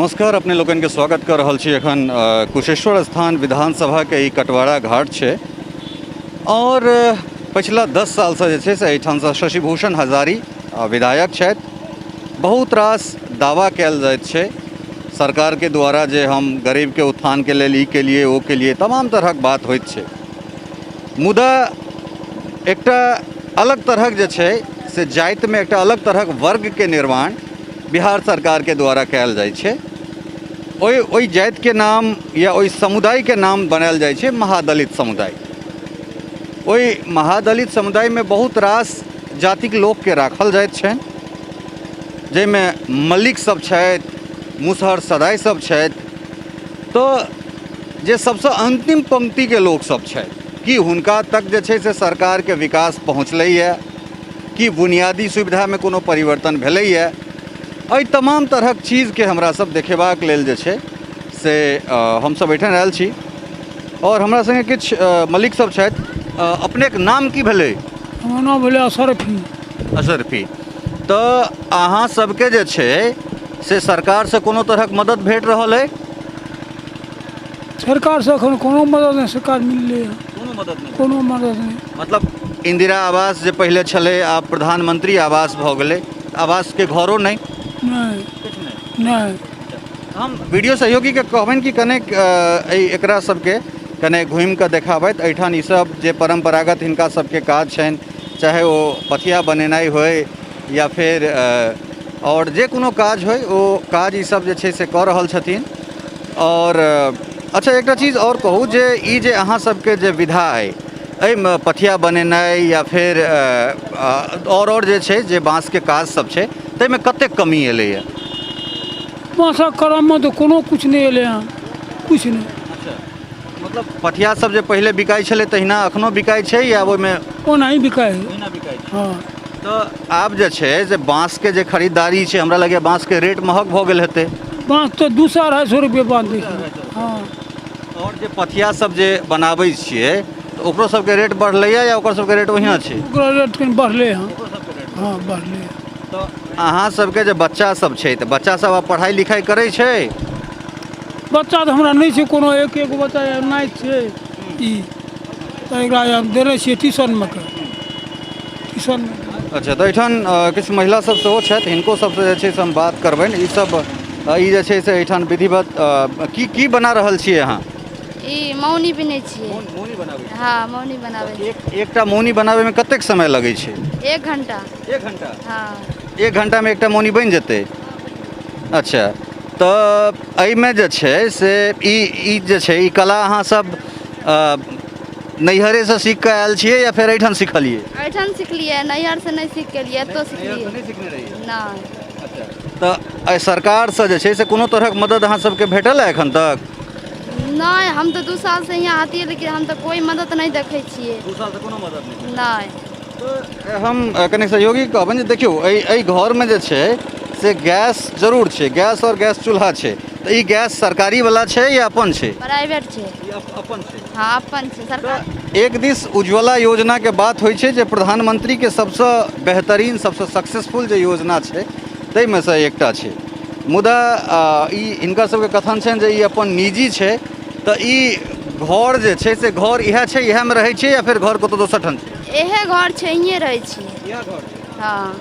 नमस्कार, अपने लोगन के स्वागत कर रहल छी। एखन कुशेश्वर स्थान विधानसभा के ई कटवाड़ा घाट छै और पिछला 10 साल से जे छै से एहिठाम से शशिभूषण हजारी विधायक छथि। बहुत रास दावा कयल जाइत छै सरकार के द्वारा जे हम गरीब के उत्थान के लेल ई के लिए ओ के लिए तमाम तरहक बात होइत छै, मुदा एकटा अलग तरहक जे छै से जाति में एकटा अलग तरहक वर्ग के निर्माण बिहार सरकार के द्वारा कयल जाइ छै। ओहि जाति के नाम या ओहि समुदाय के नाम बनायल जाइ छै महादलित समुदाय। ओहि महादलित समुदाय में बहुत रास जातिक लोक के राखल जाइत छै, जाहिमे मल्लिक सब छथि, मुसहर सदाइ सब छथि। तो जे सबसे अंतिम पंक्ति के लोक सब छथि कि हुनका तक जे छै से सरकार के विकास पहुँचलैए कि बुनियादी सुविधा में कोनो परिवर्तन भेलैए, एहि तमाम तरहक चीज़ के हमरा सब देखेबाक लेल जे छै से हम सब एहिठाम आयल छी और हमरा संगे किछु मलिक सब छथि। अपनेक नाम की भेलै? हमर नाम भेलै अशरफी। अशरफी। तो अहाँ सबके जे छै से सरकार से कोनो तरहक मदद भेट रहल है? सरकार से एखन कोनो मदद नहीं, सरकार मिललै हँ। कोनो मदद नहीं? कोनो मदद नहीं। मतलब इंदिरा आवास जे पहले छलै आब प्रधानमंत्री आवास भऽ गेलै, आवास के घरो नहीं? नहीं किछु नहीं। नहीं। हम वीडियो सहयोगी के कहबनि कि कने एकरा सबके कने घूमि कऽ देखाबैत एहिठाम ई सब जे परम्परागत हिनका सबके काज छनि, चाहे वो पथिया बनेनाइ होय या फिर और जे कोनो काज होय ओ काज ई सब जे छै से कऽ रहल छथिन। और अच्छा एकटा चीज और कहू जे ई जे अहाँ सबके जे विधा अइ एहिमे पथिया बनेनाइ या फिर और जे छै जे बाँस के काज सब छै ताहिमे कतेक कमी एलैए? बाँसक क्रममे तऽ कोनो कुछ नहीं एलै हँ, कुछ नहीं। अच्छा, मतलब पथिया सब जे पहले बिकाई छलै तहिना अखनो बिकाई छै या ओहिमे ओनाही बिकाइ है? ओहिना बिकाई छै। हाँ। तो आब जे छै से बाँस के जे खरीदारी छै, हमरा लगैए बाँस के रेट महग भऽ गेल हेतै। बाँस तो 200-250 रुपये बाँस दै छै। हाँ। और जे पथिया सब जे बनाबै छियै तो ओकरो सबके रेट बढ़लैए या ओकर सबके रेट ओहिना छै? ओकरा रेट कनि बढ़लै हँ। हाँ बढ़लै। तो अहाँ सबके जे बच्चा सब छै तऽ बच्चा सब आब पढ़ाई लिखाई करै छै? बच्चा तऽ हमरा नहीं छै कोनो, एक एक बच्चा नहीं छै ई, तऽ एकरा देने छियै ट्यूशनमे के ट्यूशनमे। अच्छा, तो एहिठाम किछु महिला सब सेहो छथि, हिनको सबसे जे छै से हम बात करबनि। ई सब ई जे छै से एहिठाम विधिवत की बना रहल छियै अहाँ? ई मौनी बिनै छियै। मौनी बनाबै छी? हाँ मौनी बनाबै छी। एकटा मौनी बनाबै में कतेक समय लगै छै? 1 घंटा। 1 घंटा? हाँ। 1 घंटा में एकटा मौनी बनि जेतै? अच्छा, तो एहिमे जे छै से ई जे छै ई कला अहाँ सब नैहरे से सीख कऽ आयल छियै या फिर एहिठाम सिखलियै? एहिठाम सिखलियै, नैहर से नहीं सीख के लिए, एतौ सिखलियै। नहीं सीखने रहियै? नहीं। अच्छा, तो सरकार से जे छै से कोनो तरहक मदद अहाँ सबके भेटल है एखन तक? नहीं, हम तो 2 साल से यहाँ आती है लेकिन हम तो कोई मदद नहीं देखे छियै। 2 साल से कोनो मदद नहीं? नहीं। तो हम कनि सहयोगी कहबनि जे देखियौ एहि घर में जे छै से गैस जरूर छै, गैस और गैस चूल्हा छै। तो ई गैस सरकारी वाला छै या अपन छै? प्राइवेट छै। अपन छै? हाँ अपन छै सरकार। एक दिस उज्ज्वला योजना के बात होइ छै जे प्रधानमंत्री के सबसे बेहतरीन सबसे सक्सेसफुल जे योजना छै ताहिमे से एकटा छै, मुदा ई हिनकर सबके कथन छनि जे ई अपन निजी छै। तो ई घर जे छै से घर इएह छै, इएह में रहै छै या फिर घर कतौ दोसर ठाम छै? एहे घर छै, इहे रहै छी। इएह घर छै? हाँ।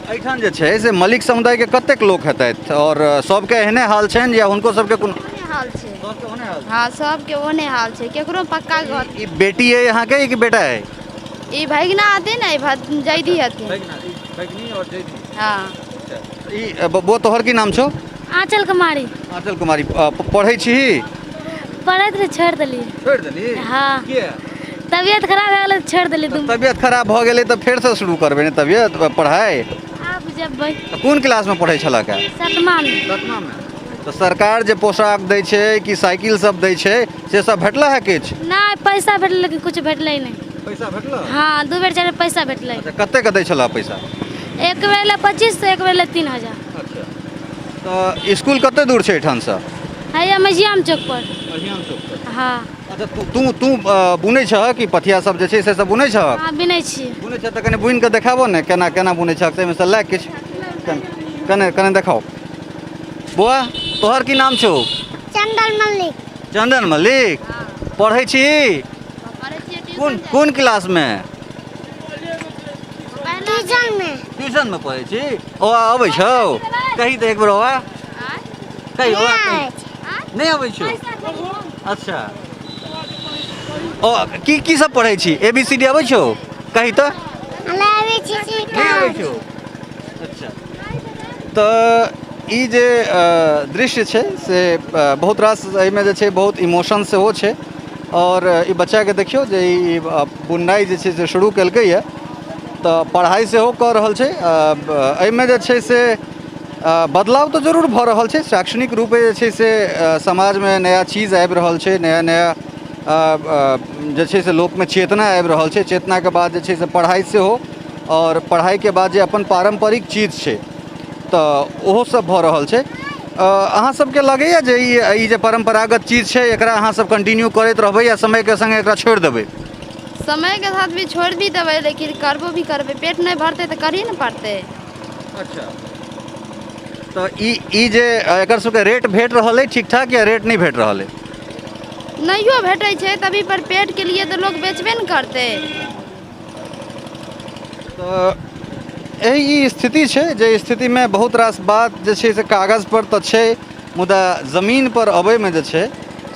एहिठाम जे छै से मलिक समुदाय के कतेक लोक हेतैथ और सबके एहने हाल छनि या हुनको सबके कोनो ओने हाल छै? सबके ओहने हाल? हाँ सबके ओने हाल छै, केकरो पक्का घर। ई बेटी है यहाँ के कि बेटा है? ई भैगना आते ना, जैदी आते। भैगनी और जैदी? हाँ। ई वो तोहर की नाम छौ? आंचल कुमारी। आंचल कुमारी। पढ़ै छी? पढ़ैत रही, छोड़ देली। छोड़ देली? हाँ। किया? तबियत खराब हो गेलै, छोड़ देली। तुम तबियत खराब भऽ गेलै तऽ फेर से शुरू करबै ने तबियत पढ़ाई? आप जब भाई कोन क्लास में पढ़ै छलऽ का? 7मा में। 7मा में? तो सरकार जे पोशाक दै छै कि साइकिल सब दै छै से सब भेटला है किछु? नहीं पैसा भेटल लेकिन कुछ भेटलै नहीं। पैसा भेटला? हाँ 2 बेर 4 बेर पैसा भेटलै। अच्छा, कते के दै छला पैसा? एक बेर ले 2500, एक बेर ले 3000। अच्छा, तो स्कूल कते दूर छै एठान से? है मैजियाम चौक पर। मैजियाम चौक पर? हाँ। अच्छा, तू बुनै छह कि पथिया सब जे छै से सब बुनै छह? हाँ बिनै छी। बुनै छह तऽ कने बुनि कऽ देखाबो ने केना केना बुनै छह, ताहिमे से लए किछु कने कने देखाओ। बुआ तोहर की नाम छौ? चंदन मल्लिक। चंदन मल्लिक। पढ़ै छी? कोन क्लास में? ट्यूशन में। ट्यूशन में पढ़ै छी? ओ अबै छौ? कही तो एक बार ओआ। कही ओआ। नहीं अबै छौ? अच्छा। ओ की सब पढ़ै छी? ABCD अबै छौ? कही तो? नहीं अबै छौ? अच्छा। तो ई जे दृश्य छै से बहुत रास एहिमे जे छै बहुत इमोशन सेहो छै और ई बच्चाके देखियौ जे ई बुननाइ जे छै से शुरू केलकैए तो पढ़ाई सेहो कऽ रहल छै। एहिमे जे छै से बदलाव तो जरूर भऽ रहल छै। शैक्षणिक रूपे जे छै से समाजमे नया चीज आबि रहल छै, नया नया जे छै से लोकमे चेतना आबि रहल छै। चेतनाके बाद जे छै से पढ़ाई सेहो, और पढ़ाइके बाद जे अपन पारम्परिक चीज छै तऽ ओहो सब भऽ रहल छै। अहाँ सबके लगैए जे ई जे परम्परागत चीज छै एकरा अहाँ सब कंटिन्यू करैत रहबै या समयके संगे एकरा छोड़ि देबै? समय के साथ भी छोड़ भी देबै, लेकिन करबो भी करबै। पेट नहीं भरते तो कर ही न पड़ते। अच्छा। तो ई जे एकर सबके रेट भेट रहल है ठीक ठाक या रेट नहीं भेट रहल है? नहियो भेटै छै तभी पर पेट के लिए तो लोग बेचबे न करते। तो यही स्थिति छै जे स्थिति में बहुत रास बात जे छै से कागज पर तो छै, मुदा जमीन पर अबै में जे छै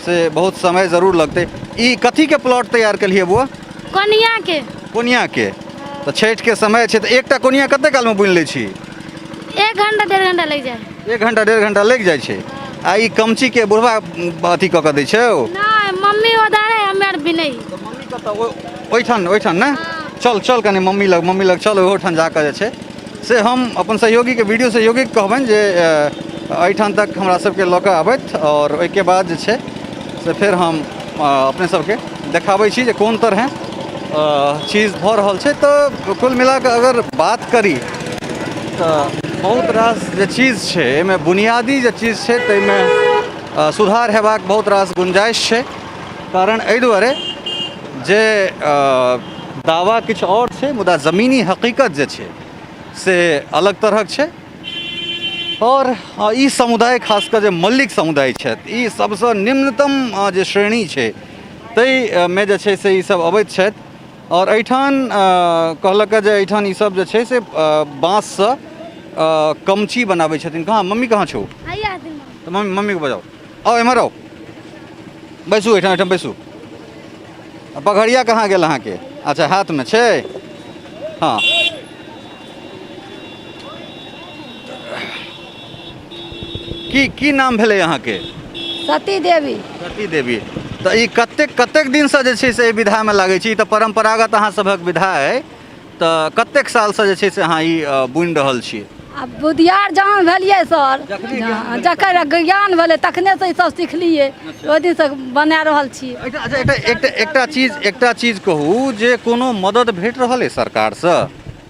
से बहुत समय जरूर लगतै। ई कथी के प्लॉट तैयार केलिए बुआ? कोनिया के। कोनिया के। तो छठ के समय छै तो एकटा कोनिया कते काल में बुनि लै छी? 1 घंटा 1.5 घंटा लग जाए। 1 घंटा 1.5 घंटा लग जाइ छै। आ ई कमची के बुढ़वा अथी कऽ के दै छौ? नहीं मम्मी उधार है, हमें भी नहीं। तो मम्मी कतऽ ओइठन ना? चल कनी मम्मी लग चल, ओहोठाम जाकऽ जे छै से हम अपन सहयोगी के वीडियो सहयोगी के कहबनि जे एहिठाम तक हमरा सबके लऽ कऽ आबथि और ओहिके बाद जे छै से फिर हम अपने सबके देखाबै छी जे कोन तरह चीज़ भऽ रहल छै। तो कुल मिला कऽ अगर बात करी तो बहुत रास जे चीज़ छै एहिमे बुनियादी जे चीज़ छै ताहिमे सुधार हेबाक बहुत रास गुंजाइश छै। कारण एहि दुआरे जे दावा किछु और छै, मुदा ज़मीनी हकीकत जे छै से अलग तरहक छै। और ई समुदाय खासकर जे मल्लिक समुदाय छथि ई सबसँ निम्नतम जे श्रेणी छै ताहिमे जे छै से ई सब अबैत छथि। और एहिठाम कहलक जे एहिठाम ई सब जे छै से बाँससँ कमची बनाबै छथिन। कहाँ मम्मी कहाँ छौ? तो मम्मी को बजाओ, आओ एम्हर आओ, बैसू एहिठाम बैसू। पगड़िया कहाँ गेल अहाँके? अच्छा हाथ में छै। हाँ की नाम भेलै अहाँके? सती देवी। सती देवी। तो ई कतेक दिनसँ जे छै से एहि विधामे लागै छी? तऽ परम्परागत अहाँ सभक विधा अइ, तऽ कतेक सालसँ जे छै से अहाँ ई बुनि रहल छियै? अब बुधियार जहाँ भेलिए सर, जकर ज्ञान भेलै तखने से ई सब सिखलिए, ओहि दिन से बना रहल छियै। एकटा चीज कहू जे कोनो मदद भेट रहल है सरकार से?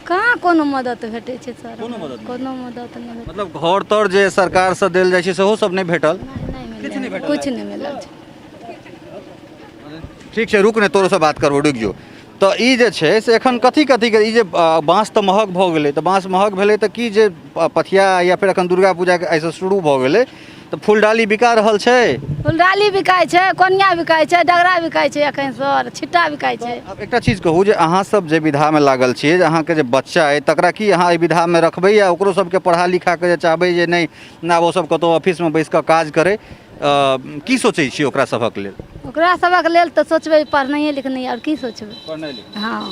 कहाँ कोनो मदद भेटै छै सर? कोनो मदद नहीं। मतलब घर तर जे सरकार से देल जाइ छै सेहो सब नहीं भेटल? कुछ नहीं मिलल। ठीक छै, रुक ने, तोरो से बात करबो, रुक जो। तो ई जे छै से एखन कथी के ई जे बाँस तऽ महग भऽ गेलै, तऽ बाँस महग भेलै तऽ की जे पथिया या फिर एखन दुर्गा पूजा के एहिसँ शुरू भऽ गेलै तऽ फूलडाली बिका रहल छै? फूलडाली बिकाइ छै, कोनिया बिकाइ छै, डगरा बिकाइ छै, एखन सर छिट्टा बिकाइ छै। अब एकटा चीज कहू जे अहाँ सब जे विधामे लागल छियै, जे अहाँके जे बच्चा अइ तकरा की अहाँ एहि विधामे रखबै या ओकरो सबके पढ़ा लिखा के जे चाहबै जे नहीं ना वो सब कतौ ऑफिसमे बैस कऽ काज करे? की सोचै छियै ओकरा सभक लेल? ओकरा सबक लेल तऽ सोचबै पढ़नाइए लिखनाइ, और की सोचबै? पढ़नाइ लिखनाइ। हाँ।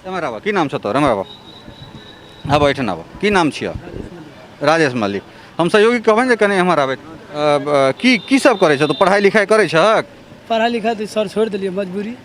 एमहर आबऽ, की नाम छौ तोहर? एमहर आबऽ एहिठाम आबऽ, की नाम छियऽ? राजेश मल्लिक। हम सहयोगी कहबनि जे कनि एमहर आबैत। की सब करै छऽ? तो पढ़ाई लिखाई करै छहक? पढ़ाई लिखाई तो सर छोड़ दिलिए, मजबूरी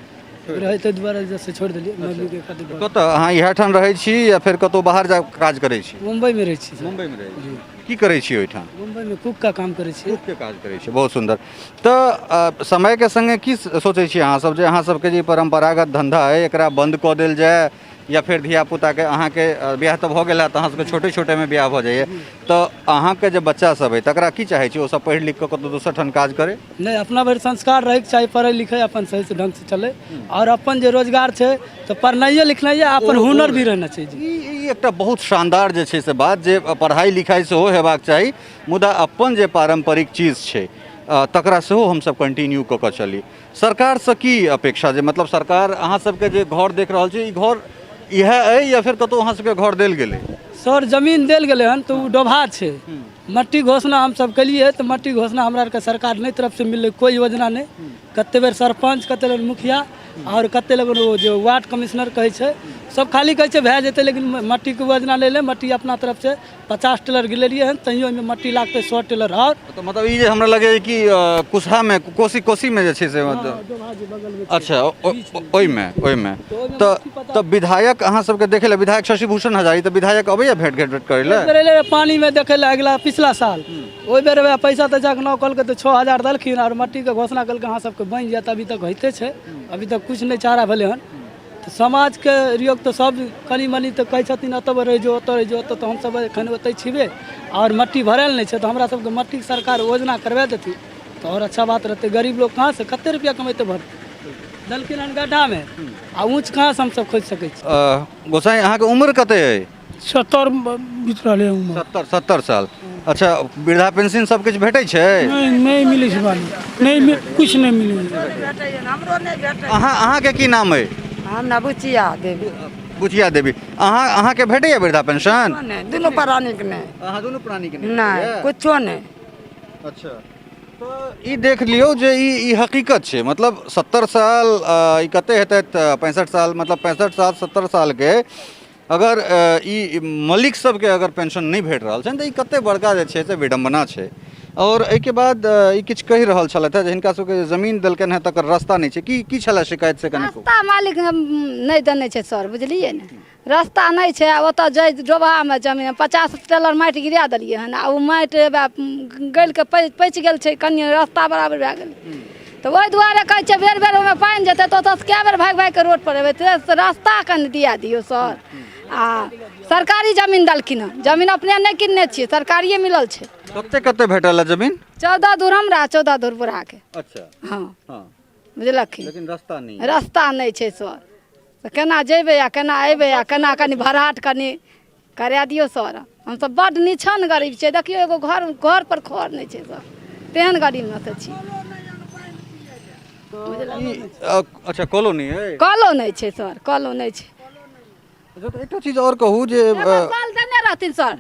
रहे ताहि दुआरे जैसे छोड़ दिलिए मजबूरी के खातिर। कतऽ अहाँ इएह ठाम रहै छी या फिर कतौ बाहर जा काज करै छी? मुंबई में रहै छी। मुंबई में रहै छी। की करै छी ओहिठाम? मुंबई में कुक का काम करै छी। कुक के काज करै छी, बहुत सुंदर। तऽ समय के संगे की सोचै छी अहाँ सब जे अहाँ सबके जे परंपरागत धंधा है एकरा बंद कऽ देल जाए या फिर धियापुताके अहाँके बियाह तऽ भऽ गेल है तऽ अहाँ सबके छोटे छोटेमे बियाह भऽ जाइए तऽ अहाँके जे बच्चा सब अइ तकरा की चाहै छी ओसब पढ़ि लिख कऽ कतौ दोसर ठाम काज करे? नहीं अपना भरि संस्कार रहैके चाही, पढ़े लिखे अपन सही से ढंग से चले और अपन जे रोजगार छै तो पढ़नाइए लिखनाइए अपन हुनर भी रहना चाहिए। ई एकटा बहुत शानदार जे छै से बात जे पढ़ाई लिखाई सेहो हेबाक चाही मुदा अपन जे पारंपरिक चीज छै तकरा सेहो हमसब कंटिन्यू कऽ कऽ चली। सरकारसँ की अपेक्षा जे मतलब सरकार अहाँ सबके जे घर देख रहल छै ई घर इएह अइ या फिर कतौ अहाँ सबके घर देल गेलै? सर जमीन देल गेलै हन तो डोभा छै, मट्टी घोषणा हम सब केलिए तो मट्टी घोषणा हमरा आरके सरकार नहीं तरफ से मिलले, कोई योजना नहीं। कते बेर सरपंच कते बेर मुखिया और कते लोग वो जो वार्ड कमिश्नर कहै छै सब खाली कहै छै भए जेतै लेकिन मट्टी के योजना ले ले। मट्टी अपना तरफ से 50 टेलर गिलेलिए हन तैयो में मट्टी लागते 100 टेलर और तो मतलब ई जे हमरा लगे कि कुशहा में कोसी में जे छै से मतलब अच्छा ओइमे तो विधायक अहाँ सबके देखे ले विधायक शशि भूषण हजारी तो विधायक अबैया भेंट करे ले पानी में देखे ले अगला पिछला साल ओइ बेर पैसा तो जाके न कल के तो 6000 दलखिन और मट्टी के घोषणा कल के अहाँ सबके बन जात, अभी तक होते छै, अभी तक कुछ नहीं चारा भेले हन। तो समाज के रियोग तो सब कनी मनी तो कहै छथिन अतब रह जो तो हम सब एखन ओतै छिबे और मट्टी भरल नहीं छै तो हमरा सबके मट्टी के सरकार योजना करवा देती तो और अच्छा बात रहते। गरीब लोग कहाँ से कते रुपया कमेते भर दलखिन हन गड्ढा में आ ऊँच कहाँ से हम सब खोज सकै छी। गोसाई अहाँ के उम्र कते अइ? 70 बीत रहले उम्र। 70 साल। अच्छा वृद्धा पेंशन सब किछु भेटै छै? नहीं मिले छै बाली, नहीं कुछ नहीं मिले। अहाँ के की नाम अइ? हम ना बुचिया देवी। बुचिया देवी। अहाँ के भेटैया वृद्धा पेंशन? नहीं दुनू प्राणी के नहीं। अहाँ दुनू प्राणी के नहीं कुछो नहीं। अच्छा तो ई देख लियो जे ई हकीकत छै मतलब 70 साल ई कते हेतै 65 साल मतलब 65 साल 70 साल के अगर ई मलिक सबके अगर पेंशन नहीं भेट रहल छनि तऽ ई कते बड़का जे छै से विडम्बना छै। और एहिके बाद ई किछु कहि रहल छलथि जे हिनका सबके जमीन देलकनि हैं तकर रास्ता नहीं छै, की छलै शिकायत से कनिको? रास्ता मालिक नहीं देने छै सर, बुझलिए ने, रास्ता नहीं छै। ओतऽ जै डोभामे जमीन 50 टेलर माटि गिरा देलिए हन आ ओ माटि गलि के पैच गेल छै, कनि रास्ता बराबर भए गेल तो ओहि दुआरे कहै छै बेर बेर ओहिमे पानि जेतै तऽ ओतऽ कए बेर भागि के रोड पर एबै तऽ रास्ता कनि दिया दियौ सर। आ सरकारी जमीन देलखिन हँ, जमीन अपने नहीं किनने छियै, सरकारिए मिलल छै। कते भेटल है जमीन? 14 दूर हमरा 14 दूर बुढ़ा के। अच्छा हाँ हाँ बुझलखिन, लेकिन रास्ता नहीं छै सर, तो केना जेबै आ केना अयबै आ केना कनि भराट कनि करा दियौ सर। हमसब बड्ड निछन गरीब छै, देखियौ एगो घर पर खर नहीं छै सर, तेहन गरीब में छी। अच्छा कॉलोनी है? कलो नहीं छै सर, कलो नहीं छै। अच्छा तो एकटा चीज और कहू जे कल देने रहथिन सर,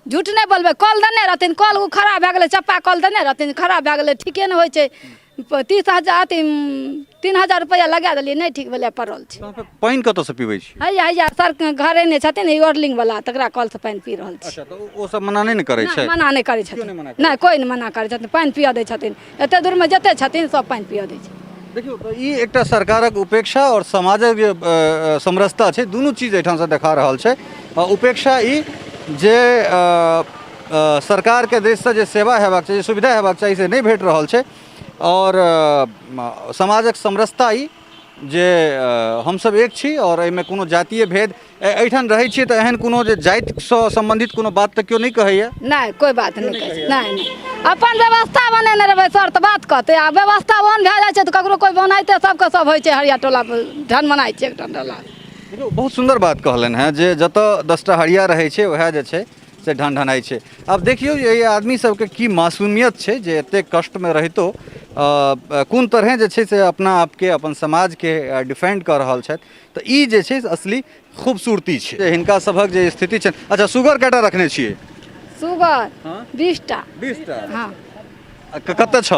झूठ नहीं बोलबे, कल देने रहथिन, कल उ खराब भए गेलै, चप्पा कल देने रहथिन खराब भए गेलै, ठीके नहीं होइ छै। 30,000 रुपया लगा देलियै, नहीं ठीक भेलै, पड़ल छै। पानि कतऽ से पीबै छी? हैया सर घरे नहीं छथिन ऑर्डलिंग वाला, तकरा कल से पानि पी रहल छी। अच्छा तो ओ सब मना नहीं करै छै? मना नहीं करै छथिन, नहीं कोई नहीं मना करै छथिन, पानि पिया दै छथिन, एते दूर में जते छथिन सब पानि पिया दै छै। देखियो तो ई एकटा सरकारक उपेक्षा और समाजक जे समरसता छै दुनू चीज एहिठाम से देखा रहल छै। उपेक्षा ई जे सरकार के देश से जे सेवा हेबाक चाही, सुविधा हेबाक चाही से नहीं भेट रहल छै और समाजक समरसता ई जे हमसब एक छी और एहिमे कोनो जातीय भेद एहिठाम रहै छियै तऽ एहन कोनो जे जातिसँ सम्बन्धित कोनो बात तऽ केओ नहीं कहैया? नहीं कोई बात नहीं कहै छै, नहीं अपन व्यवस्था बनेने रहबै सर तऽ बात कहतै, आ व्यवस्था ओहन भए जाइ छै तऽ ककरो कोई बनाइते सबके सब होइ छै, हरिया टोला ढन बनाइ छै एकटा टोला। बहुत सुंदर बात कहलन है जे जतऽ 10टा हरिया रहै छै वएह जे छै से ढनढनाइ छै। अब देखियौ ये आदमी सबके की मासूमियत छै जे एते कष्ट में रहितो कोन तरह जे छै से अपना आपके अपन समाज के डिफेंड कर रहल छथि, तऽ ई जे छै असली खूबसूरती छै हिनका सभक जे स्थिति छै। अच्छा सुगर केटा रखने छियै? सुगर 20टा। 20टा? हाँ कते छ?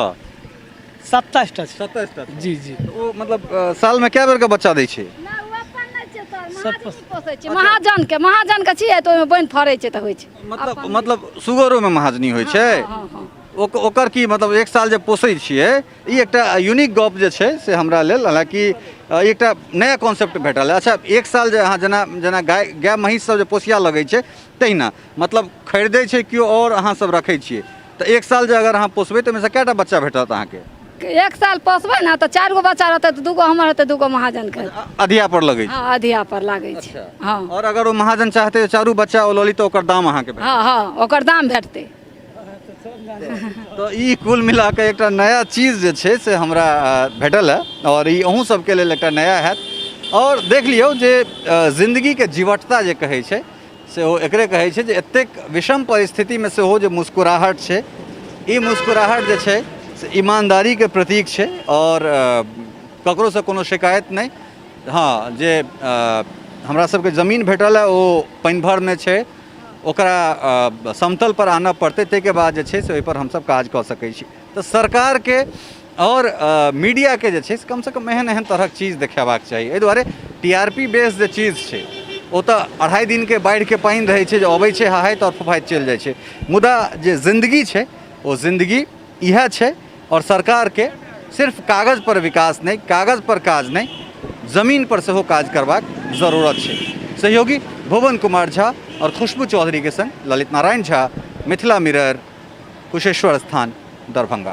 27टा। 27टा जी जी। ओ मतलब साल में कए बेर के बच्चा दै छै? महाजन के छियै तऽ ओहिमे बनि फड़ै छै तऽ होइ छै। मतलब सुगरो में महाजनी होइ छै? ओकर की मतलब एक साल जे पोसै छियै ई एकटा यूनिक गप जे छै से हमरा लेल, हालांकि एकटा नया कॉन्सेप्ट भेटल है। अच्छा एक साल जे अहाँ जेना गाय महीष सब जे पोसिया लगै छै तहिना मतलब खरीदै छै केओ और अहाँ सब रखै छियै तऽ एक साल जे अगर अहाँ पोसबै तऽ ओहिमे से कएटा बच्चा भेटत अहाँके? एक साल पोसबै ने तऽ 4 गो बच्चा रहतै तऽ 2 गो हमर रहतै 2 गो महाजन के। अधिया पर लगै छै। हाँ अधिया पर लागै छै। हाँ और अगर वो महाजन चाहते चारू बच्चा ओ लली तो ओकर दाम अहाँ के भेटत। हाँ हाँ ओकर दाम भेटतै। तो ई कुल मिला के एक नया चीज जे छै से हमरा भेटल है और ई अहूँ सबके लेल एक नया हैत। और देख लियौ जे जिंदगी के जीवटता जे कहै छै से ओ एकरे कहै छै जे एतेक विषम परिस्थिति में सेहो जे मुस्कुराहट छै, ई मुस्कुराहट जे छै से ईमानदारी के प्रतीक छै और ककरो से कोनो शिकायत नहीं। हाँ जे हमरा सबके जमीन भेटल है ओ पानि भर में छै, ओकरा समतल पर आना पड़ते, ताहि के बाद जे छै से ओहि पर हम सब काज कऽ सकै छी। तो सरकार के और मीडिया के जे छै से कम से कम एहन एहन तरहक चीज देखेबाक चाही। एहि दुआरे टीआरपी बेस्ड जे चीज छै ओ तऽ 2.5 दिन के बाढ़ि के पानि रहै छै जे अबै छै हहाइत और फुफाइत चलि जाइ छै, मुदा जे जिंदगी छै ओ जिंदगी इएह छै। और सरकार के सिर्फ कागज पर विकास नहीं, कागज पर काज नहीं, जमीन पर सेहो काज करबाक जरूरत छै। सहयोगी भुवन कुमार झा और खुशबू चौधरी के संग ललित नारायण झा, मिथिला मिरर, कुशेश्वर स्थान, दरभंगा।